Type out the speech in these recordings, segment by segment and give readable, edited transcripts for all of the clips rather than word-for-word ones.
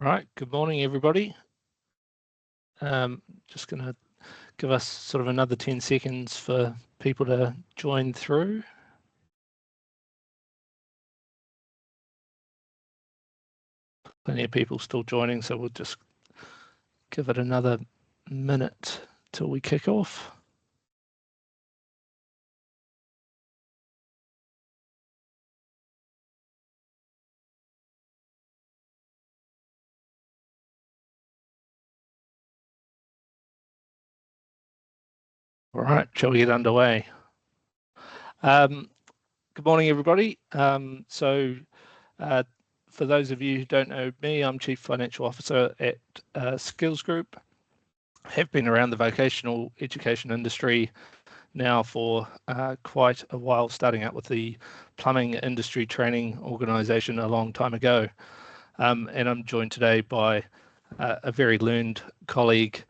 Right, good morning, everybody. Just going to give us sort of another 10 seconds for people to join through. Plenty of people still joining, so we'll just give it another minute till we kick off. All right, shall we get underway? Good morning, everybody. For those of you who don't know me, I'm Chief Financial Officer at Skills Group. Have been around the vocational education industry now for quite a while, starting out with the plumbing industry training organisation a long time ago. And I'm joined today by a very learned colleague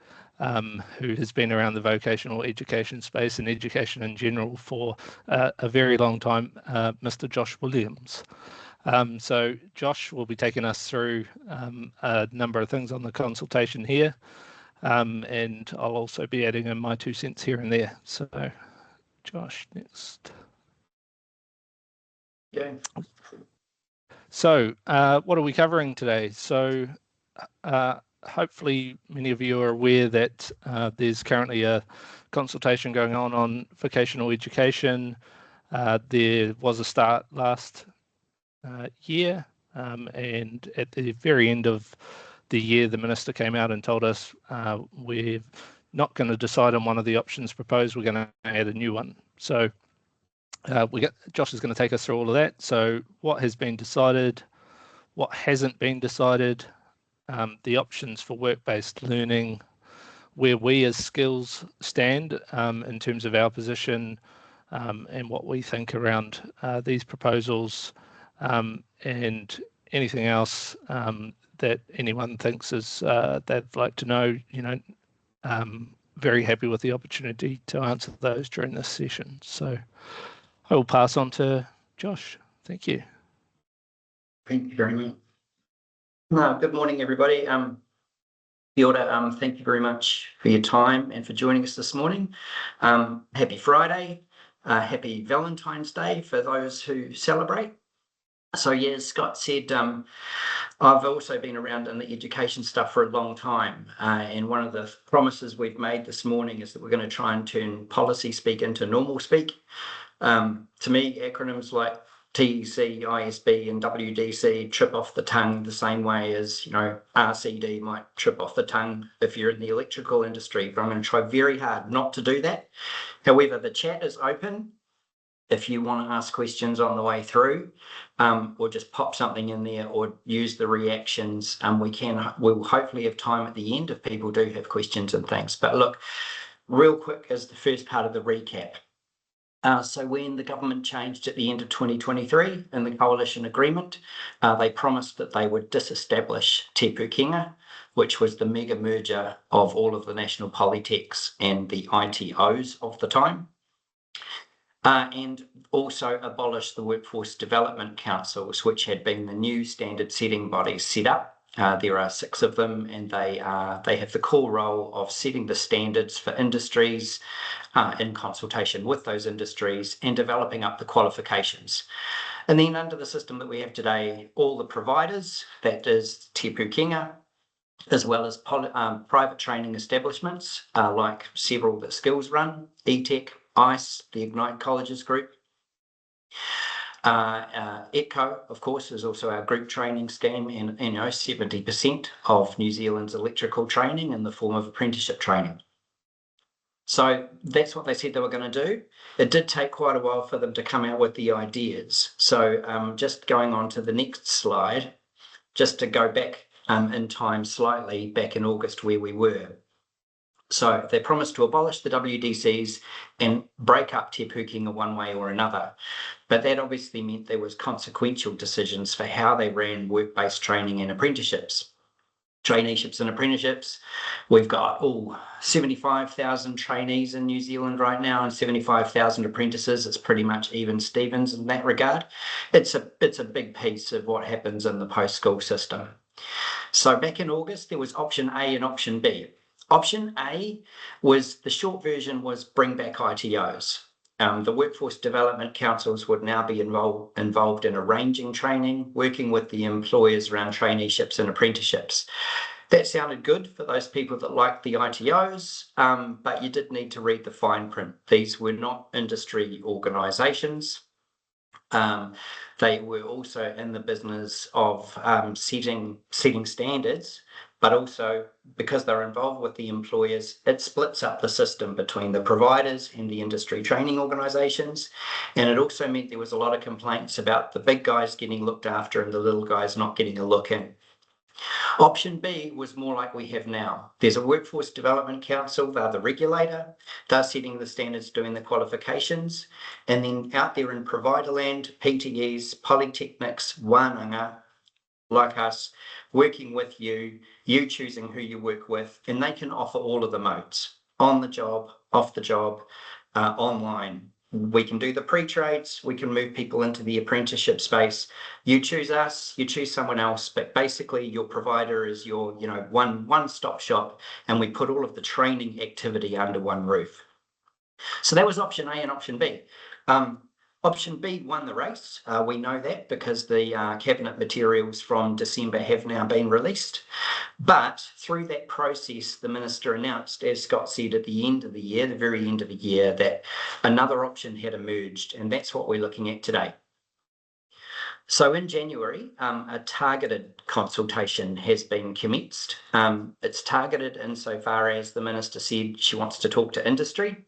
who has been around the vocational education space and education in general for a very long time, Mr. Josh Williams. So Josh will be taking us through a number of things on the consultation here. And I'll also be adding in my 2 cents here and there. So Josh, next. Yeah. So what are we covering today? So hopefully many of you are aware that there's currently a consultation going on vocational education. There was a start last year, and at the very end of the year, the Minister came out and told us we're not going to decide on one of the options proposed, we're going to add a new one. So Josh is going to take us through all of that. So what has been decided, what hasn't been decided, the options for work-based learning, where we as Skills stand in terms of our position, and what we think around these proposals, and anything else that anyone thinks is they'd like to know. Very happy with the opportunity to answer those during this session. So I will pass on to Josh. Thank you. Thank you very much. Good morning, everybody. Kia ora, thank you very much for your time and for joining us this morning. Happy Friday, happy Valentine's Day for those who celebrate. So yeah, as Scott said, I've also been around in the education stuff for a long time, and one of the promises we've made this morning is that we're going to try and turn policy speak into normal speak. To me, acronyms like TEC, ISB and WDC trip off the tongue the same way as, RCD might trip off the tongue if you're in the electrical industry, but I'm going to try very hard not to do that. However, the chat is open. If you want to ask questions on the way through, or just pop something in there or use the reactions, we'll hopefully have time at the end if people do have questions and things. But look, real quick as the first part of the recap. So when the government changed at the end of 2023 in the coalition agreement, they promised that they would disestablish Te Pukenga, which was the mega merger of all of the national polytechs and the ITOs of the time. And also abolish the Workforce Development Councils, which had been the new standard setting bodies set up. There are 6 of them, and they have the core role of setting the standards for industries in consultation with those industries and developing up the qualifications. And then under the system that we have today, all the providers, that is Te Pukenga, as well as private training establishments like several that Skills run, ETech, ICE, the Ignite Colleges group. ETCO, of course, is also our group training scheme, and 70% of New Zealand's electrical training in the form of apprenticeship training. So that's what they said they were going to do. It did take quite a while for them to come out with the ideas. So just going on to the next slide, just to go back in time slightly, back in August where we were. So they promised to abolish the WDCs and break up Te Pukenga one way or another. But that obviously meant there was consequential decisions for how they ran work-based training and apprenticeships. Traineeships and apprenticeships. We've got 75,000 trainees in New Zealand right now and 75,000 apprentices. It's pretty much even Stevens in that regard. It's a big piece of what happens in the post-school system. So back in August, there was option A and option B. Option A was, the short version was bring back ITOs. The Workforce Development Councils would now be involved in arranging training, working with the employers around traineeships and apprenticeships. That sounded good for those people that liked the ITOs, but you did need to read the fine print. These were not industry organisations. They were also in the business of setting standards, but also because they're involved with the employers, it splits up the system between the providers and the industry training organisations. And it also meant there was a lot of complaints about the big guys getting looked after and the little guys not getting a look in. Option B was more like we have now. There's a Workforce Development Council, they're the regulator, they're setting the standards, doing the qualifications, and then out there in provider land, PTEs, polytechnics, wānanga, like us, working with you choosing who you work with, and they can offer all of the modes, on the job, off the job, online. We can do the pre-trades, we can move people into the apprenticeship space. You choose us, you choose someone else, but basically your provider is your one-stop shop, and we put all of the training activity under one roof. So that was option A and option B. Option B won the race. We know that because the cabinet materials from December have now been released. But through that process, the minister announced, as Scott said, at the end of the year, the very end of the year, that another option had emerged, and that's what we're looking at today. So in January, a targeted consultation has been commenced. It's targeted insofar as the minister said she wants to talk to industry.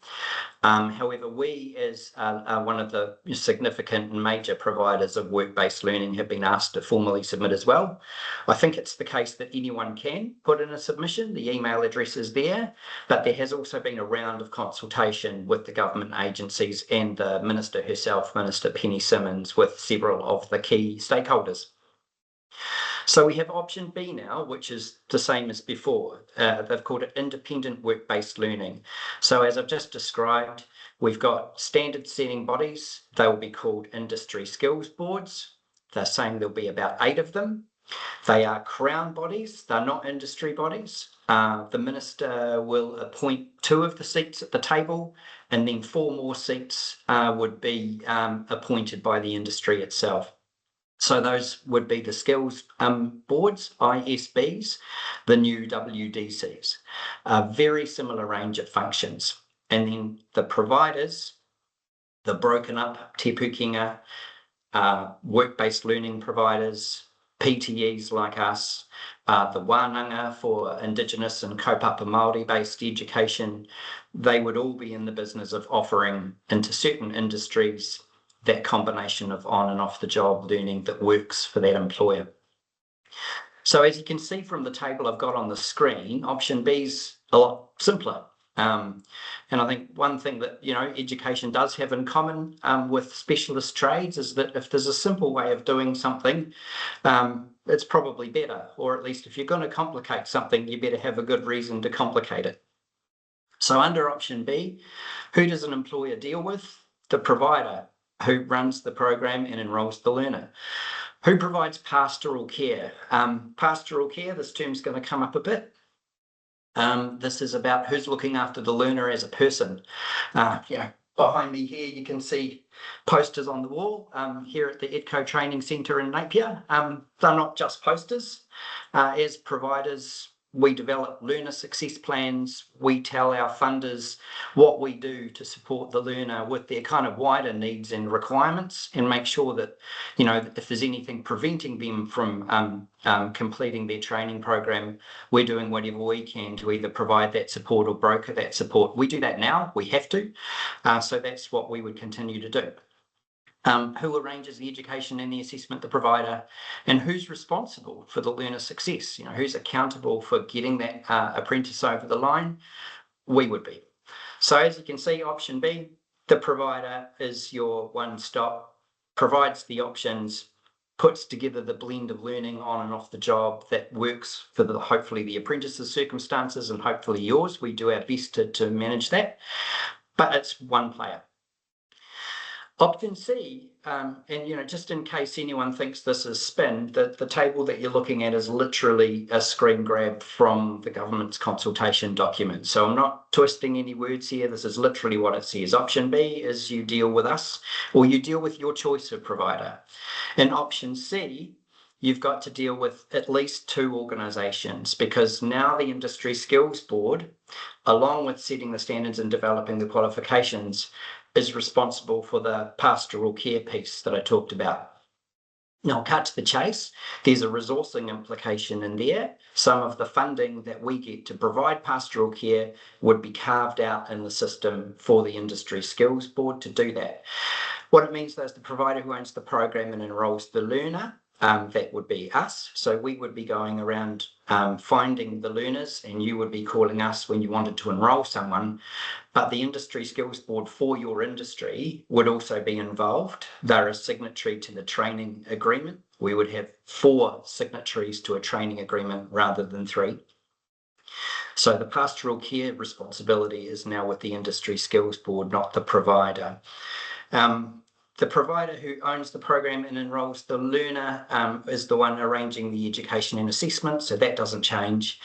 However, we as one of the significant and major providers of work-based learning have been asked to formally submit as well. I think it's the case that anyone can put in a submission. The email address is there, but there has also been a round of consultation with the government agencies and the minister herself, Minister Penny Simmons, with several of the key stakeholders. So we have option B now, which is the same as before. They've called it independent work-based learning. So as I've just described, we've got standard setting bodies. They will be called industry skills boards. They're saying there'll be about 8 of them. They are crown bodies. They're not industry bodies. The minister will appoint 2 of the seats at the table, and then 4 more seats would be appointed by the industry itself. So those would be the skills boards, ISBs, the new WDCs, a very similar range of functions. And then the providers, the broken up te pukenga, work-based learning providers, PTEs like us, the wānanga for Indigenous and kaupapa Māori-based education, they would all be in the business of offering into certain industries that combination of on and off the job learning that works for that employer. So as you can see from the table I've got on the screen, option B's a lot simpler. And I think one thing that education does have in common with specialist trades is that if there's a simple way of doing something, it's probably better, or at least if you're going to complicate something, you better have a good reason to complicate it. So under option B, who does an employer deal with? The provider, who runs the program and enrolls the learner. Who provides pastoral care? Pastoral care, this term's going to come up a bit. This is about who's looking after the learner as a person. Behind me here you can see posters on the wall here at the EDCO Training Centre in Napier. They're not just posters. As providers, we develop learner success plans. We tell our funders what we do to support the learner with their kind of wider needs and requirements, and make sure that, if there's anything preventing them from completing their training program, we're doing whatever we can to either provide that support or broker that support. We do that now, we have to. So that's what we would continue to do. Who arranges the education and the assessment, the provider, and who's responsible for the learner success? Who's accountable for getting that apprentice over the line? We would be. So as you can see, option B, the provider is your one-stop, provides the options, puts together the blend of learning on and off the job that works for hopefully the apprentice's circumstances and hopefully yours. We do our best to manage that, but it's one player. Option C, and just in case anyone thinks this is spin, the table that you're looking at is literally a screen grab from the government's consultation document. So I'm not twisting any words here. This is literally what it says. Option B is you deal with us, or you deal with your choice of provider. In option C, you've got to deal with at least 2 organisations, because now the Industry Skills Board, along with setting the standards and developing the qualifications, is responsible for the pastoral care piece that I talked about. Now, cut to the chase, there's a resourcing implication in there. Some of the funding that we get to provide pastoral care would be carved out in the system for the Industry Skills Board to do that. What it means, though, is the provider who owns the program and enrolls the learner, that would be us. So we would be going around finding the learners, and you would be calling us when you wanted to enrol someone. But the Industry Skills Board for your industry would also be involved. They're a signatory to the training agreement. We would have 4 signatories to a training agreement rather than 3. So the pastoral care responsibility is now with the Industry Skills Board, not the provider. The provider who owns the program and enrolls the learner is the one arranging the education and assessment, so that doesn't change.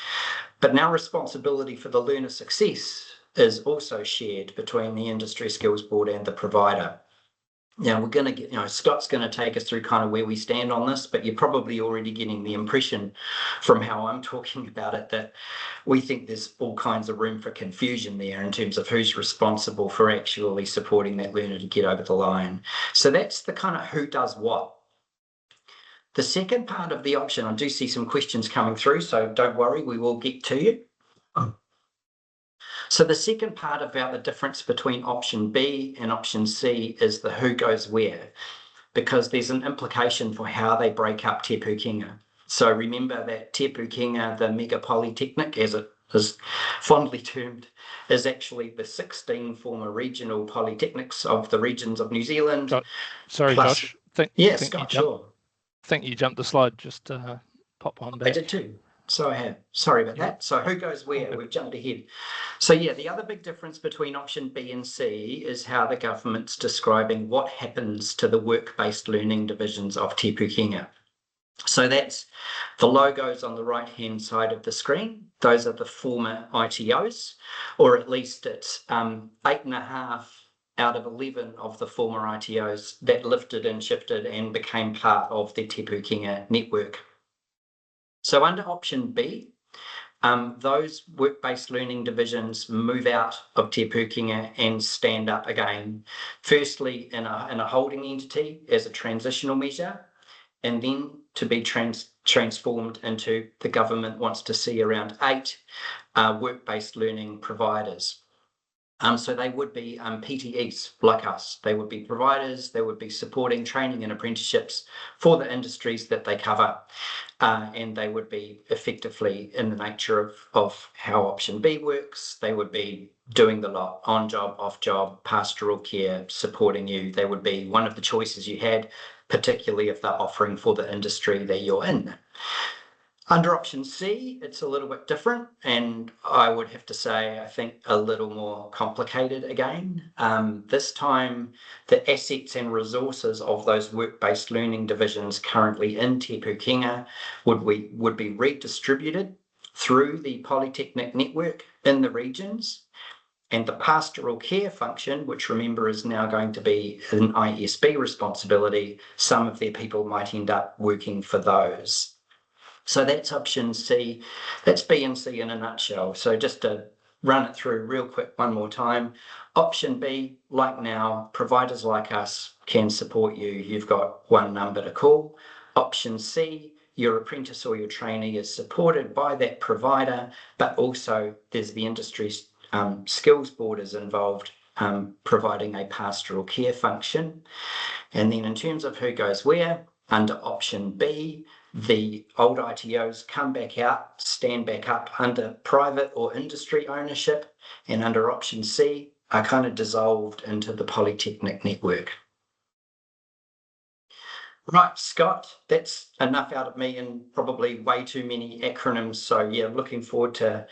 But now responsibility for the learner success is also shared between the Industry Skills Board and the provider. Now we're going to get, Scott's going to take us through kind of where we stand on this, but you're probably already getting the impression from how I'm talking about it that we think there's all kinds of room for confusion there in terms of who's responsible for actually supporting that learner to get over the line. So that's the kind of who does what. The second part of the option, I do see some questions coming through, so don't worry, we will get to you. So the second part about the difference between option B and option C is the who goes where, because there's an implication for how they break up Te Pūkenga. So remember that Te Pūkenga, the mega polytechnic, as it is fondly termed, is actually the 16 former regional polytechnics of the regions of New Zealand. Sorry, plus, Josh. Yes, Scott, sure. I think you jumped the slide. Just pop one back. I did too. So I have. Sorry about that. So who goes where? Okay. We've jumped ahead. So yeah, the other big difference between option B and C is how the government's describing what happens to the work-based learning divisions of Te Pūkenga. So that's the logos on the right-hand side of the screen. Those are the former ITOs, or at least it's 8.5 out of 11 of the former ITOs that lifted and shifted and became part of the Te Pūkenga network. So under option B, those work-based learning divisions move out of Te Pūkenga and stand up again, firstly in a holding entity as a transitional measure, and then to be transformed into, the government wants to see around 8 work-based learning providers. So they would be PTEs like us. They would be providers, they would be supporting training and apprenticeships for the industries that they cover. And they would be effectively in the nature of how option B works. They would be doing the lot, on job, off job, pastoral care, supporting you. They would be one of the choices you had, particularly if they're offering for the industry that you're in. Under option C, it's a little bit different, and I would have to say, I think a little more complicated again. This time, the assets and resources of those work-based learning divisions currently in Te Pūkenga would be redistributed through the Polytechnic network in the regions, and the pastoral care function, which remember is now going to be an ISB responsibility, some of their people might end up working for those. So that's option C. That's B and C in a nutshell. So just to run it through real quick one more time. Option B, like now, providers like us can support you. You've got one number to call. Option C, your apprentice or your trainee is supported by that provider, but also there's the Industry Skills Board is involved, providing a pastoral care function. And then in terms of who goes where, under option B, the old ITOs come back out, stand back up under private or industry ownership, and under option C are kind of dissolved into the Polytechnic network. Right, Scott, that's enough out of me and probably way too many acronyms. So yeah, looking forward to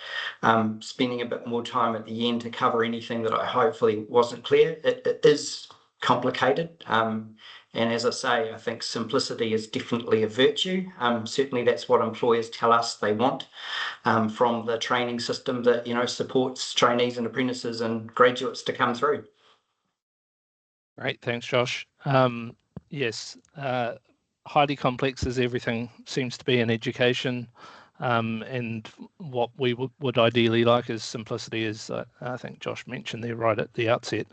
spending a bit more time at the end to cover anything that I hopefully wasn't clear. It is complicated. And as I say, I think simplicity is definitely a virtue. Certainly that's what employers tell us they want from the training system that, supports trainees and apprentices and graduates to come through. Great, thanks, Josh. Yes, highly complex as everything seems to be in education. And what we would ideally like is simplicity, as I think Josh mentioned there right at the outset.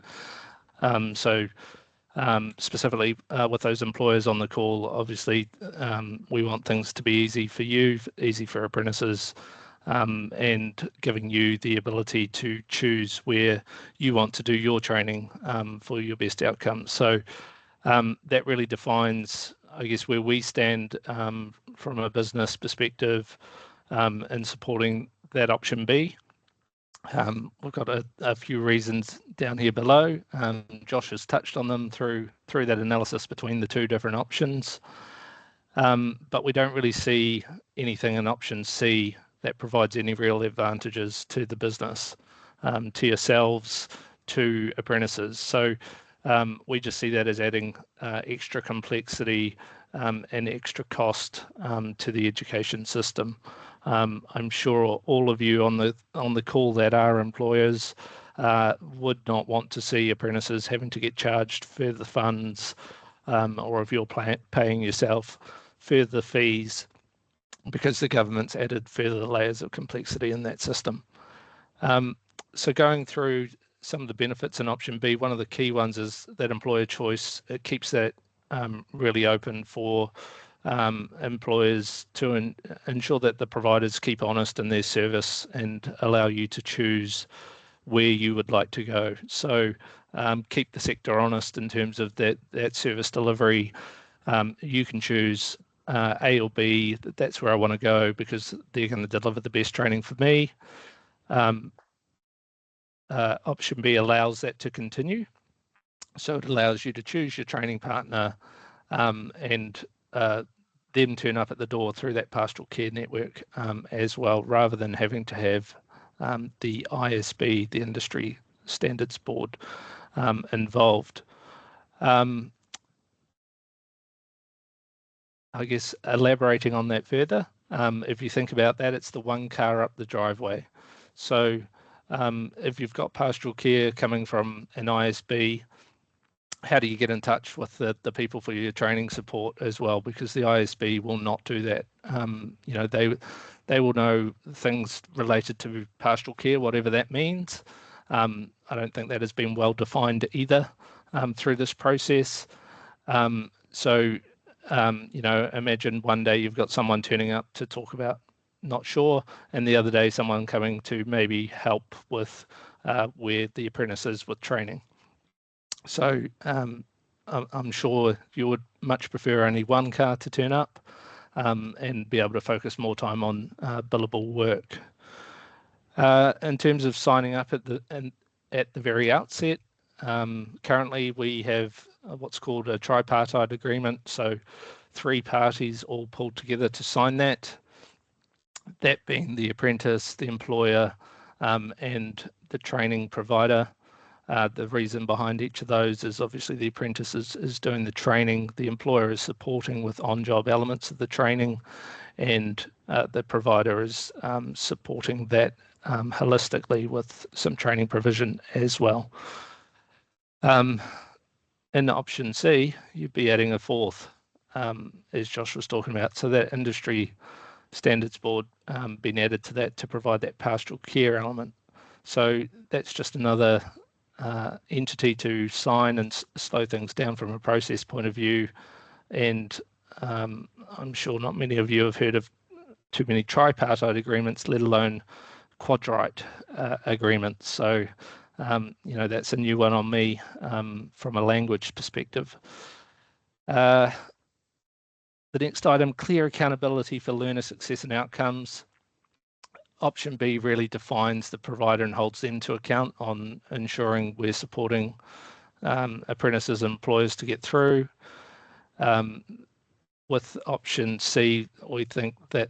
Specifically with those employers on the call, obviously we want things to be easy for you, easy for apprentices, and giving you the ability to choose where you want to do your training for your best outcomes. So that really defines, I guess, where we stand from a business perspective in supporting that option B. We've got a few reasons down here below. Josh has touched on them through that analysis between the two different options. But we don't really see anything in option C that provides any real advantages to the business, to yourselves, to apprentices. So we just see that as adding extra complexity and extra cost to the education system. I'm sure all of you on the call that are employers would not want to see apprentices having to get charged further funds, or if you're paying yourself, further fees, because the government's added further layers of complexity in that system. So going through some of the benefits in option B, one of the key ones is that employer choice. It keeps that really open for employers to ensure that the providers keep honest in their service and allow you to choose where you would like to go. So keep the sector honest in terms of that service delivery. You can choose A or B. That's where I want to go because they're going to deliver the best training for me. Option B allows that to continue. So it allows you to choose your training partner and then turn up at the door through that pastoral care network as well, rather than having to have the ISB, the Industry Standards Board, involved. I guess elaborating on that further, if you think about that, it's the one car up the driveway. So if you've got pastoral care coming from an ISB, how do you get in touch with the people for your training support as well? Because the ISB will not do that. They will know things related to pastoral care, whatever that means. I don't think that has been well defined either through this process. Imagine one day you've got someone turning up to talk about not sure, and the other day someone coming to maybe help with where the apprentice is with training. So I'm sure you would much prefer only one car to turn up and be able to focus more time on billable work. In terms of signing up at the very outset, currently we have what's called a tripartite agreement. So 3 parties all pulled together to sign that being the apprentice, the employer, and the training provider. The reason behind each of those is obviously the apprentice is doing the training, the employer is supporting with on-job elements of the training, and the provider is supporting that holistically with some training provision as well. In option C, you'd be adding a 4th, as Josh was talking about. So that Industry Standards Board being added to that to provide that pastoral care element. So that's just another entity to sign and slow things down from a process point of view. And I'm sure not many of you have heard of too many tripartite agreements, let alone quadrite agreements. So, that's a new one on me from a language perspective. The next item, clear accountability for learner success and outcomes. Option B really defines the provider and holds them to account on ensuring we're supporting apprentices and employers to get through. With option C, we think that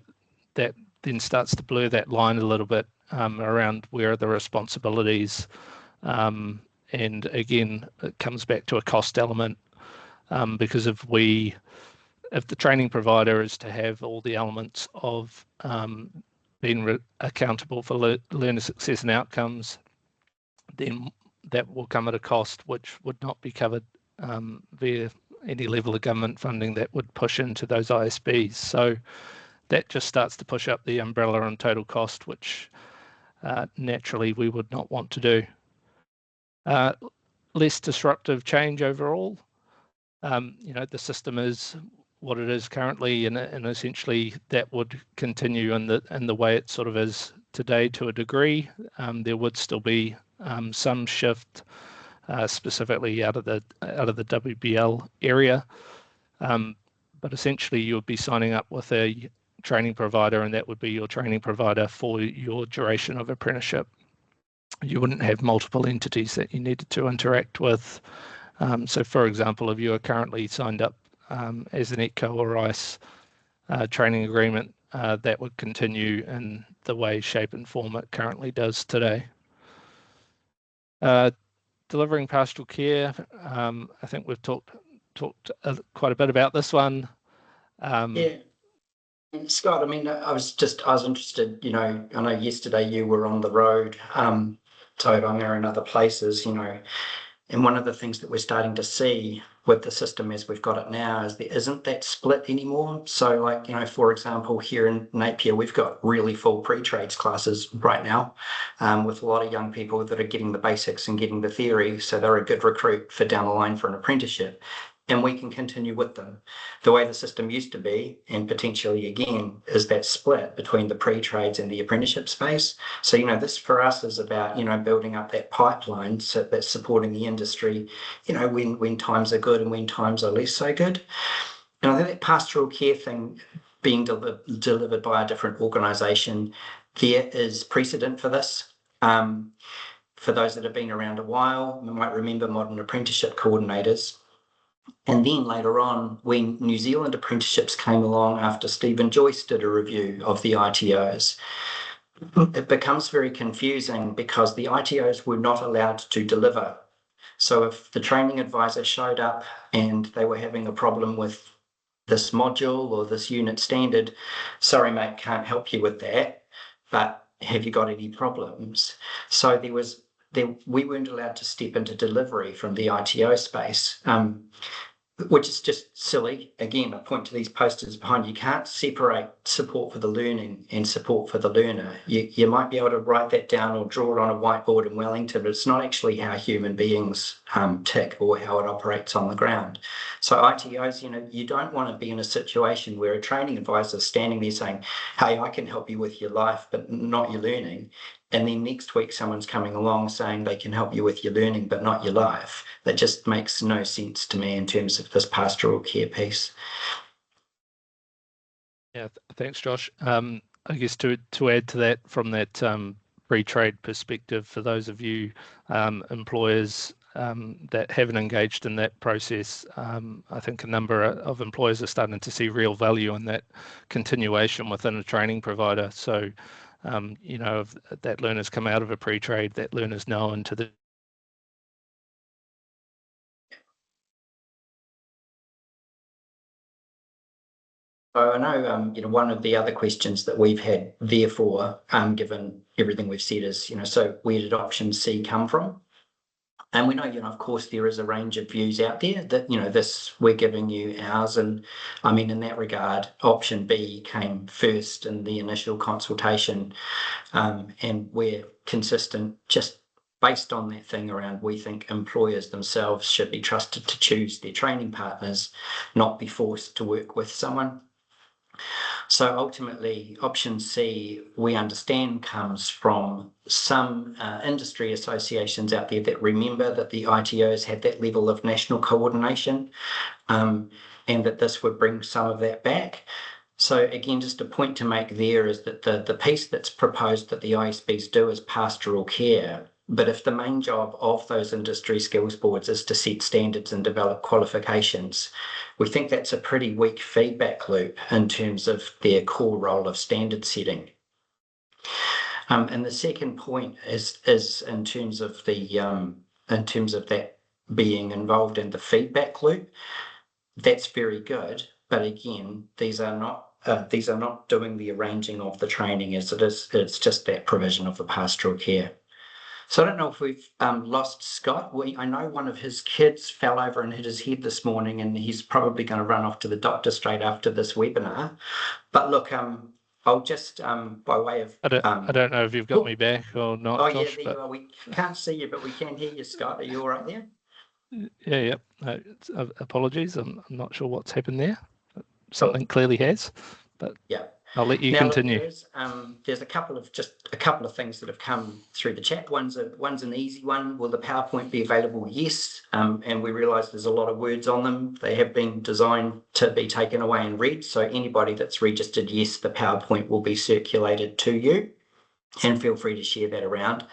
then starts to blur that line a little bit around where are the responsibilities And again, it comes back to a cost element, because if the training provider is to have all the elements of being accountable for learner success and outcomes, then that will come at a cost which would not be covered via any level of government funding that would push into those ISBs. So that just starts to push up the umbrella on total cost, which naturally we would not want to do. Less disruptive change overall. The system is what it is currently, and essentially that would continue in the way it sort of is today to a degree. There would still be some shift, specifically out of the WBL area, but essentially you would be signing up with a training provider, and that would be your training provider for your duration of apprenticeship. You wouldn't have multiple entities that you needed to interact with. So, for example, if you are currently signed up as an ETCO or ICE training agreement, that would continue in the way, shape, and form it currently does today. Delivering pastoral care. I think we've talked quite a bit about this one. Yeah. Scott, I mean, I was interested, I know yesterday you were on the road, Tauranga and other places, and one of the things that we're starting to see with the system as we've got it now is there isn't that split anymore. So like, for example, here in Napier, we've got really full pre-trades classes right now, with a lot of young people that are getting the basics and getting the theory. So they're a good recruit for down the line for an apprenticeship. And we can continue with them. The way the system used to be, and potentially again, is that split between the pre-trades and the apprenticeship space. So, this for us is about, building up that pipeline that's supporting the industry, when times are good and when times are less so good. And I think that pastoral care thing being delivered by a different organisation, there is precedent for this. For those that have been around a while, you might remember modern apprenticeship coordinators. And then later on, when New Zealand apprenticeships came along after Stephen Joyce did a review of the ITOs, it becomes very confusing because the ITOs were not allowed to deliver. So if the training advisor showed up and they were having a problem with this module or this unit standard, sorry, mate, can't help you with that, but have you got any problems? So we weren't allowed to step into delivery from the ITO space. Which is just silly. Again, I point to these posters behind. You can't separate support for the learning and support for the learner. You might be able to write that down or draw it on a whiteboard in Wellington, but it's not actually how human beings tick or how it operates on the ground. So ITOs, you don't want to be in a situation where a training advisor is standing there saying, hey, I can help you with your life, but not your learning. And then next week, someone's coming along saying they can help you with your learning, but not your life. That just makes no sense to me in terms of this pastoral care piece. Yeah, thanks, Josh. I guess to add to that, from that pre-trade perspective, for those of you employers that haven't engaged in that process, I think a number of employers are starting to see real value in that continuation within a training provider. So, if that learner's come out of a pre-trade, that learner's now into the So I know, one of the other questions that we've had, therefore, given everything we've said, is, so where did option C come from? And we know, of course, there is a range of views out there that, we're giving you ours. And I mean, in that regard, option B came first in the initial consultation. And we're consistent just based on that thing around, we think employers themselves should be trusted to choose their training partners, not be forced to work with someone. So ultimately, option C, we understand, comes from some industry associations out there that remember that the ITOs had that level of national coordination, and that this would bring some of that back. So again, just a point to make there is that the piece that's proposed that the ISBs do is pastoral care. But if the main job of those industry skills boards is to set standards and develop qualifications, we think that's a pretty weak feedback loop in terms of their core role of standard setting. And the second point is in terms of the in terms of that being involved in the feedback loop. That's very good, but again, these are not doing the arranging of the training as it is. It's just that provision of the pastoral care. So I don't know if we've lost Scott. I know one of his kids fell over and hit his head this morning, and he's probably going to run off to the doctor straight after this webinar. But look, I'll just by way of I don't know if you've got me back or not. Oh, Josh, yeah, there you are. We can't see you, but we can hear you, Scott. Are you all right there? Yeah. Apologies. I'm not sure what's happened there. Something clearly has, but yeah. I'll let you Now, continue. Look, there's a couple of things that have come through the chat. One's an easy one. Will the PowerPoint be available? Yes. And we realise there's a lot of words on them. They have been designed to be taken away and read. So anybody that's registered, yes, the PowerPoint will be circulated to you. And feel free to share that around.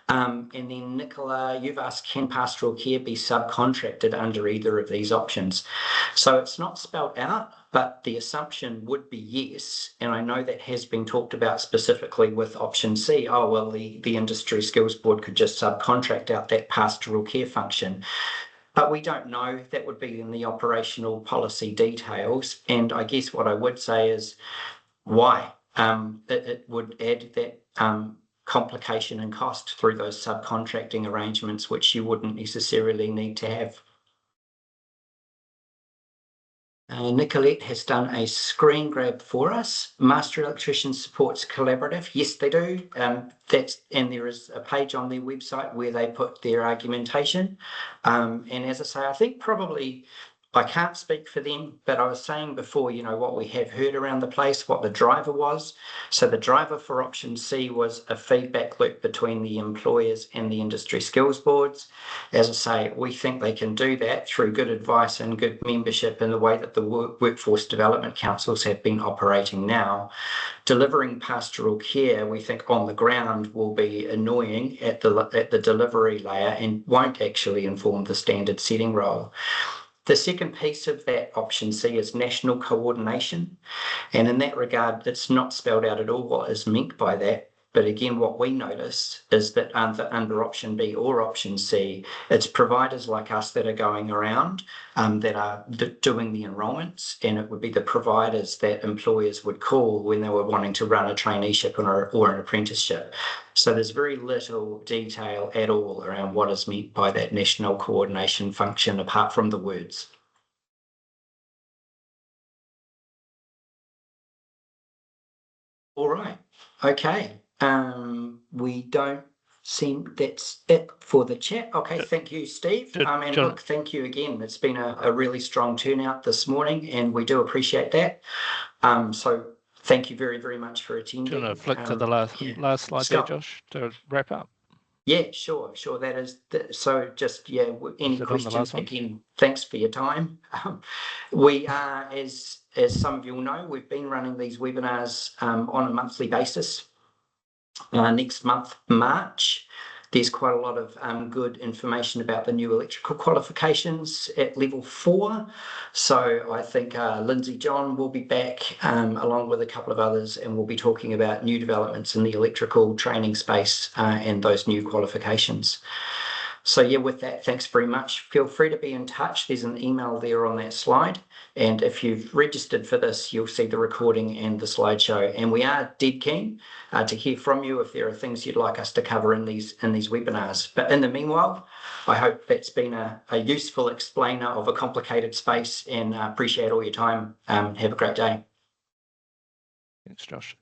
And then Nicola, you've asked, can pastoral care be subcontracted under either of these options? So it's not spelled out, but the assumption would be yes. And I know that has been talked about specifically with option C. Oh, well, the Industry Skills Board could just subcontract out that pastoral care function. But we don't know. That would be in the operational policy details. And I guess what I would say is why? It would add that complication and cost through those subcontracting arrangements, which you wouldn't necessarily need to have. Nicolette has done a screen grab for us. Master Electrician Supports Collaborative. Yes, they do. And there is a page on their website where they put their argumentation. And as I say, I think probably I can't speak for them, but I was saying before, what we have heard around the place, what the driver was. So the driver for option C was a feedback loop between the employers and the industry skills boards. As I say, we think they can do that through good advice and good membership in the way that the workforce development councils have been operating now. Delivering pastoral care, we think on the ground will be annoying at the delivery layer and won't actually inform the standard setting role. The second piece of that option C is national coordination. And in that regard, it's not spelled out at all what is meant by that. But again, what we notice is that under option B or option C, it's providers like us that are going around that are doing the enrolments, and it would be the providers that employers would call when they were wanting to run a traineeship or an apprenticeship. So there's very little detail at all around what is meant by that national coordination function apart from the words. All right. Okay. We don't seem that's it for the chat. Okay. Thank you, Steve. And look, thank you again. It's been a really strong turnout this morning, and we do appreciate that. So thank you very, very much for attending. Do you want to flick to the last slide Scott, there, Josh, to wrap up? Yeah, sure. That is so. Just any questions? Again, thanks for your time. We are, as some of you will know, we've been running these webinars on a monthly basis. Next month, March, there's quite a lot of good information about the new electrical qualifications at level 4. So I think Lindsay John will be back along with a couple of others, and we'll be talking about new developments in the electrical training space and those new qualifications. So with that, thanks very much. Feel free to be in touch. There's an email there on that slide. And if you've registered for this, you'll see the recording and the slideshow. And we are dead keen to hear from you if there are things you'd like us to cover in these webinars. But in the meanwhile, I hope that's been a useful explainer of a complicated space, and appreciate all your time. Have a great day. Thanks, Josh.